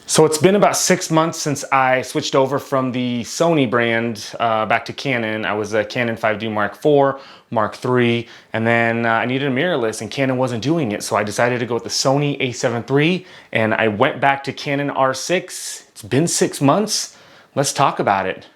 So it's been about 6 months since I switched over from the Sony brand back to Canon. I was a Canon 5D Mark IV, Mark III, and then I needed a mirrorless and Canon wasn't doing it. So I decided to go with the Sony a7 III and I went back to Canon R6. It's been 6 months. Let's talk about it.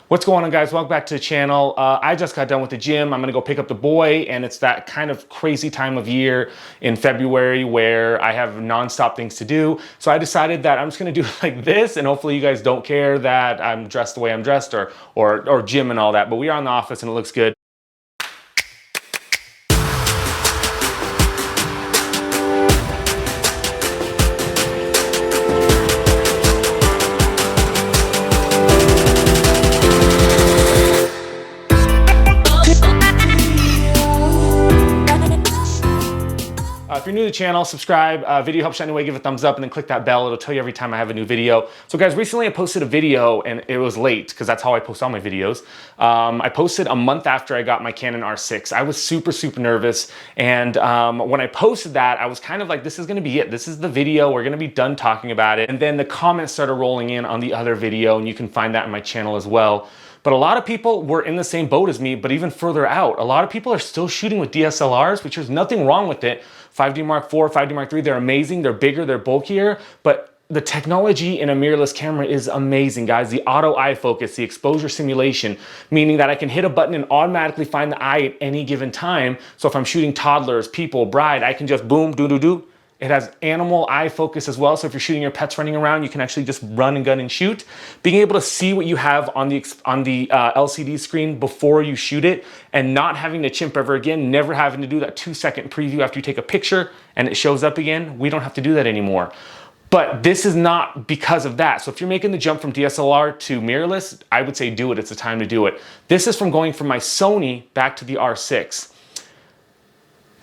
What's going on, guys? Welcome back to the channel. I just got done with the gym. I'm gonna go pick up the boy, and it's that kind of crazy time of year in February where I have nonstop things to do. So I decided that I'm just gonna do it like this, and hopefully you guys don't care that I'm dressed the way I'm dressed or gym and all that, but we are in the office and it looks good. If you're new to the channel, subscribe. Video helps you anyway, give it a thumbs up and then click that bell. It'll tell you every time I have a new video. So guys, recently I posted a video and it was late because that's how I post all my videos. I posted a month after I got my Canon R6. I was super nervous. And when I posted that, I was kind of like, this is gonna be it. This is the video. We're gonna be done talking about it. And then the comments started rolling in on the other video, and you can find that on my channel as well. But a lot of people were in the same boat as me, but even further out. A lot of people are still shooting with DSLRs, which there's nothing wrong with it. 5D Mark IV, 5D Mark III, they're amazing, they're bigger, they're bulkier, but the technology in a mirrorless camera is amazing, guys. The auto eye focus, the exposure simulation, meaning that I can hit a button and automatically find the eye at any given time. So if I'm shooting toddlers, people, bride, I can just boom, do. It has animal eye focus as well. So if you're shooting your pets running around, you can actually just run and gun and shoot. Being able to see what you have on the LCD screen before you shoot it and not having to chimp ever again, never having to do that 2-second preview after you take a picture and it shows up again. We don't have to do that anymore. But this is not because of that. So if you're making the jump from DSLR to mirrorless, I would say do it. It's the time to do it. This is from going from my Sony back to the R6.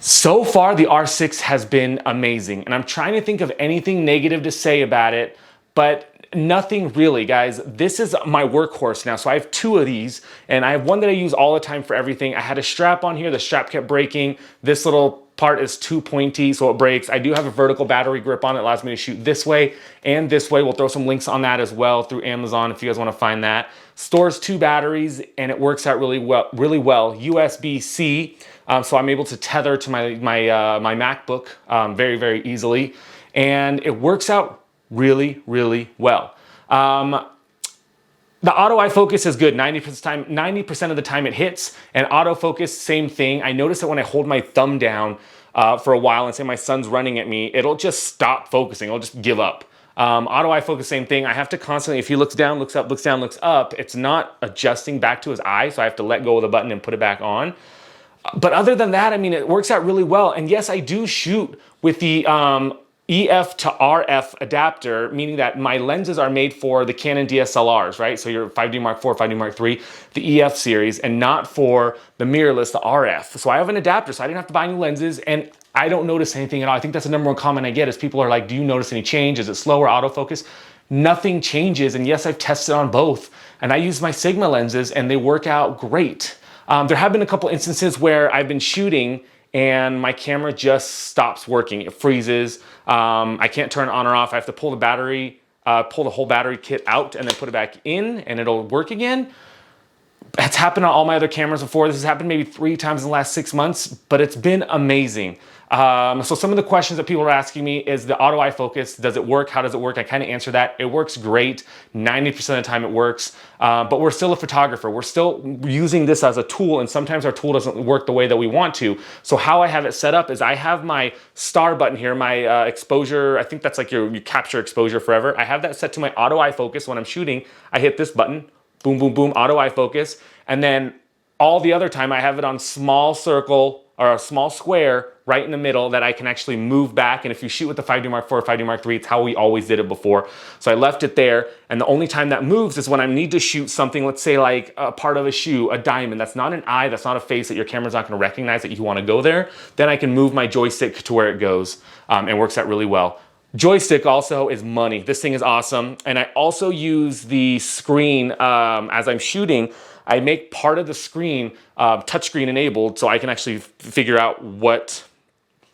So far, the R6 has been amazing, and I'm trying to think of anything negative to say about it, but nothing really, guys. This is my workhorse now, so I have two of these, and I have one that I use all the time for everything. I had a strap on here, the strap kept breaking. This little part is too pointy, so it breaks. I do have a vertical battery grip on it, allows me to shoot this way and this way. We'll throw some links on that as well through Amazon if you guys want to find that. Stores 2 batteries, and it works out really well. USB-C. So I'm able to tether to my MacBook very easily, and it works out really well. The auto eye focus is good. 90% of the time it hits, and autofocus, same thing. I notice that when I hold my thumb down for a while and say my son's running at me, it'll just stop focusing. It'll just give up. Auto eye focus, same thing. I have to constantly, if he looks down, looks up, looks down, looks up, it's not adjusting back to his eye, so I have to let go of the button and put it back on. But other than that, I mean, it works out really well. And yes, I do shoot with the EF to RF adapter, meaning that my lenses are made for the Canon DSLRs, right? So your 5D Mark IV, 5D Mark III, the EF series, and not for the mirrorless, the RF. So I have an adapter, so I didn't have to buy new lenses, and I don't notice anything at all. I think that's the number one comment I get is people are like, do you notice any change? Is it slower autofocus? Nothing changes, and yes, I've tested on both, and I use my Sigma lenses, and they work out great. There have been a couple instances where I've been shooting and my camera just stops working. It freezes. I can't turn it on or off. I have to pull the battery, pull the whole battery kit out and then put it back in and it'll work again. It's happened on all my other cameras before. This has happened maybe 3 times in the last 6 months, but it's been amazing. So some of the questions that people are asking me is the auto eye focus, does it work? How does it work? I kind of answer that. It works great. 90% of the time it works, but we're still a photographer. We're still using this as a tool, and sometimes our tool doesn't work the way that we want to. So how I have it set up is I have my star button here, my exposure, I think that's like your capture exposure forever. I have that set to my auto eye focus. When I'm shooting, I hit this button, boom, boom, boom, auto eye focus. And then all the other time I have it on small circle or a small square right in the middle that I can actually move back. And if you shoot with the 5D Mark IV, 5D Mark III, it's how we always did it before. So I left it there. And the only time that moves is when I need to shoot something, let's say like a part of a shoe, a diamond. That's not an eye, that's not a face that your camera's not gonna recognize that you wanna go there. Then I can move my joystick to where it goes. And works out really well. Joystick also is money. This thing is awesome. And I also use the screen as I'm shooting. I make part of the screen touchscreen enabled so I can actually figure out what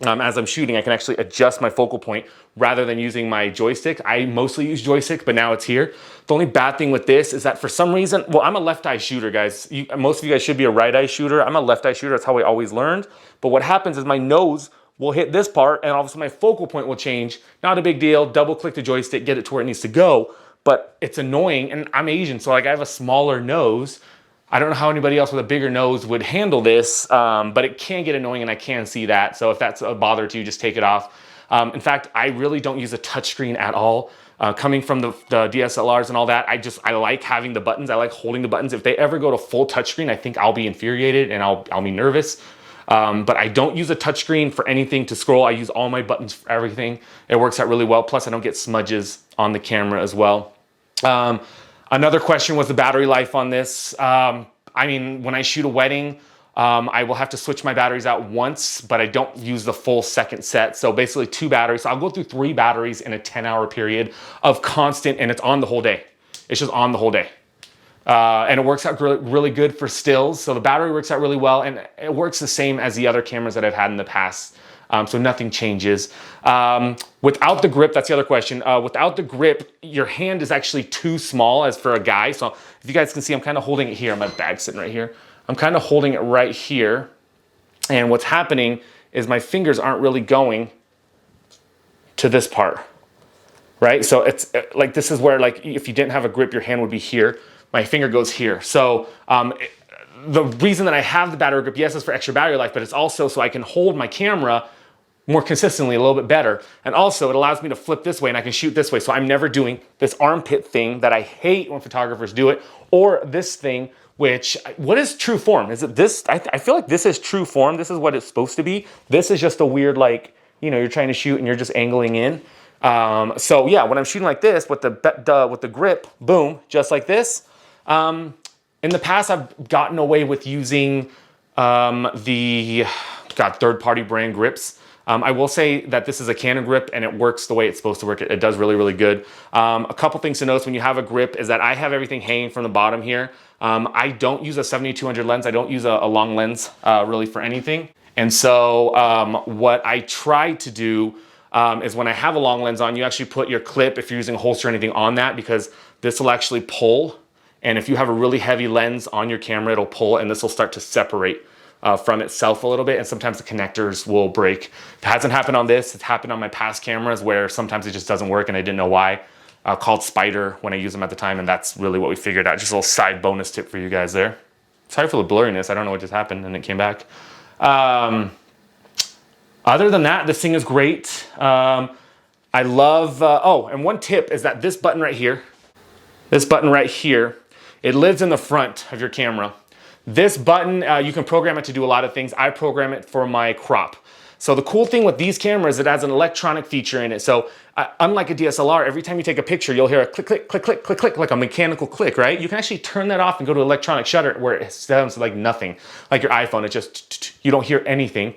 as I'm shooting, I can actually adjust my focal point rather than using my joystick. I mostly use joystick, but now it's here. The only bad thing with this is that for some reason, well, I'm a left eye shooter, guys. Most of you guys should be a right eye shooter. I'm a left eye shooter. That's how I always learned. But what happens is my nose will hit this part and all of a sudden my focal point will change. Not a big deal. Double click the joystick, get it to where it needs to go. But it's annoying, and I'm Asian, so like I have a smaller nose. I don't know how anybody else with a bigger nose would handle this, but it can get annoying and I can see that. So if that's a bother to you, just take it off. In fact, I really don't use a touchscreen at all. Coming from the DSLRs and all that, I like having the buttons. I like holding the buttons. If they ever go to full touchscreen, I think I'll be infuriated and I'll be nervous. But I don't use a touchscreen for anything to scroll. I use all my buttons for everything. It works out really well. Plus I don't get smudges on the camera as well. Another question was the battery life on this. I mean, when I shoot a wedding, I will have to switch my batteries out once, but I don't use the full second set. So basically 2 batteries. So I'll go through 3 batteries in a 10-hour period of constant, and it's on the whole day. It's just on the whole day. And it works out really good for stills. So the battery works out really well, and it works the same as the other cameras that I've had in the past. So nothing changes. Without the grip, that's the other question. Without the grip, your hand is actually too small as for a guy. So if you guys can see, I'm kind of holding it here. My bag's sitting right here. I'm kind of holding it right here. And what's happening is my fingers aren't really going to this part, right? So it's like, this is where, like, if you didn't have a grip, your hand would be here. My finger goes here. So the reason that I have the battery grip, yes, is for extra battery life, but it's also so I can hold my camera more consistently, a little bit better. And also it allows me to flip this way and I can shoot this way. So I'm never doing this armpit thing that I hate when photographers do it, or this thing, which, what is true form? Is it this? I feel like this is true form. This is what it's supposed to be. This is just a weird, like, you know, you're trying to shoot and you're just angling in. So yeah, when I'm shooting like this with the grip, boom, just like this. In the past, I've gotten away with using third-party brand grips. I will say that this is a Canon grip and it works the way it's supposed to work. It does really good. A couple things to notice when you have a grip is that I have everything hanging from the bottom here. I don't use a 7200 lens. I don't use a long lens really for anything. And so what I try to do is when I have a long lens on, you actually put your clip, if you're using a holster or anything, on that, because this will actually pull. And if you have a really heavy lens on your camera, it'll pull and this will start to separate from itself a little bit, and sometimes the connectors will break. It hasn't happened on this. It's happened on my past cameras where sometimes it just doesn't work and I didn't know why. Called Spider when I used them at the time, and that's really what we figured out. Just a little side bonus tip for you guys there. Sorry for the blurriness. I don't know what just happened and it came back. Other than that, this thing is great. I love, oh, and one tip is that this button right here, it lives in the front of your camera. This button, you can program it to do a lot of things. I program it for my crop. So the cool thing with these cameras, it has an electronic feature in it. So unlike a DSLR, every time you take a picture, you'll hear a click, click, click, click, click, click, like a mechanical click, right? You can actually turn that off and go to electronic shutter where it sounds like nothing. Like your iPhone, it just, you don't hear anything.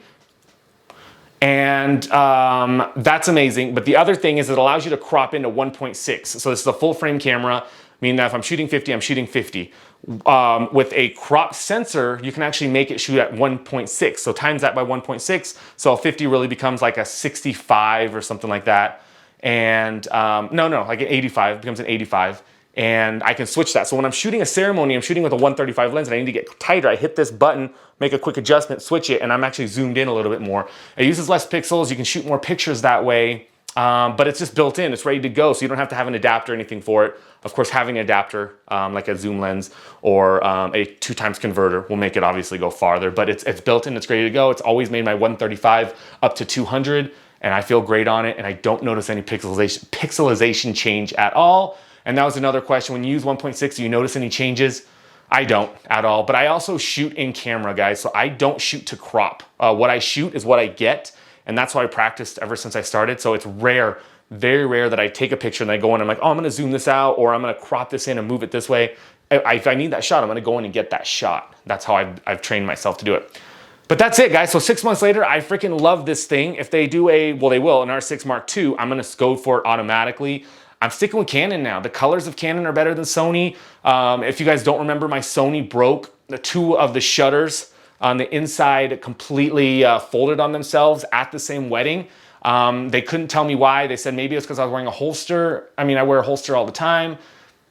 And that's amazing. But the other thing is it allows you to crop into 1.6. So this is a full frame camera, meaning that if I'm shooting 50, I'm shooting 50. With a crop sensor, you can actually make it shoot at 1.6. So times that by 1.6. So a 50 really becomes like a 65 or something like that. And like an 85, it becomes an 85. And I can switch that. So when I'm shooting a ceremony, I'm shooting with a 135 lens and I need to get tighter. I hit this button, make a quick adjustment, switch it, and I'm actually zoomed in a little bit more. It uses less pixels. You can shoot more pictures that way. But it's just built in, it's ready to go, so you don't have to have an adapter or anything for it. Of course, having an adapter, like a zoom lens or a 2x converter will make it obviously go farther, but it's built in, it's ready to go. It's always made my 135 up to 200, and I feel great on it, and I don't notice any pixelization change at all. And that was another question, when you use 1.6, do you notice any changes? I don't at all, but I also shoot in camera, guys, so I don't shoot to crop. What I shoot is what I get. And that's why I practiced ever since I started. So it's rare, very rare that I take a picture and I go in and I'm like, oh, I'm gonna zoom this out, or I'm gonna crop this in and move it this way. If I need that shot, I'm gonna go in and get that shot. That's how I've trained myself to do it. But that's it, guys. So 6 months later, I freaking love this thing. If they do they will, an R6 Mark II, I'm gonna go for it automatically. I'm sticking with Canon now. The colors of Canon are better than Sony. If you guys don't remember, my Sony broke the 2 of the shutters on the inside completely folded on themselves at the same wedding. They couldn't tell me why. They said maybe it's because I was wearing a holster. I mean, I wear a holster all the time.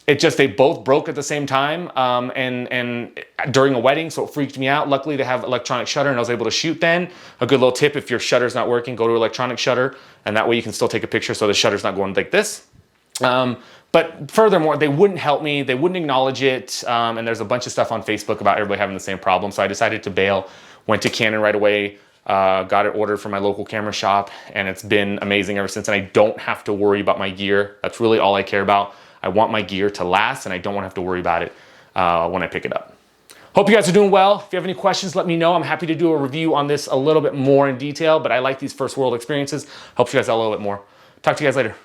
It just, they both broke at the same time and during a wedding, so it freaked me out. Luckily, they have electronic shutter and I was able to shoot then. A good little tip, if your shutter's not working, go to electronic shutter, and that way you can still take a picture so the shutter's not going like this. But furthermore, they wouldn't help me. They wouldn't acknowledge it. And there's a bunch of stuff on Facebook about everybody having the same problem. So I decided to bail, went to Canon right away, got it ordered from my local camera shop, and it's been amazing ever since. And I don't have to worry about my gear. That's really all I care about. I want my gear to last, and I don't want to have to worry about it when I pick it up. Hope you guys are doing well. If you have any questions, let me know. I'm happy to do a review on this a little bit more in detail, but I like these first world experiences. Helps you guys out a little bit more. Talk to you guys later.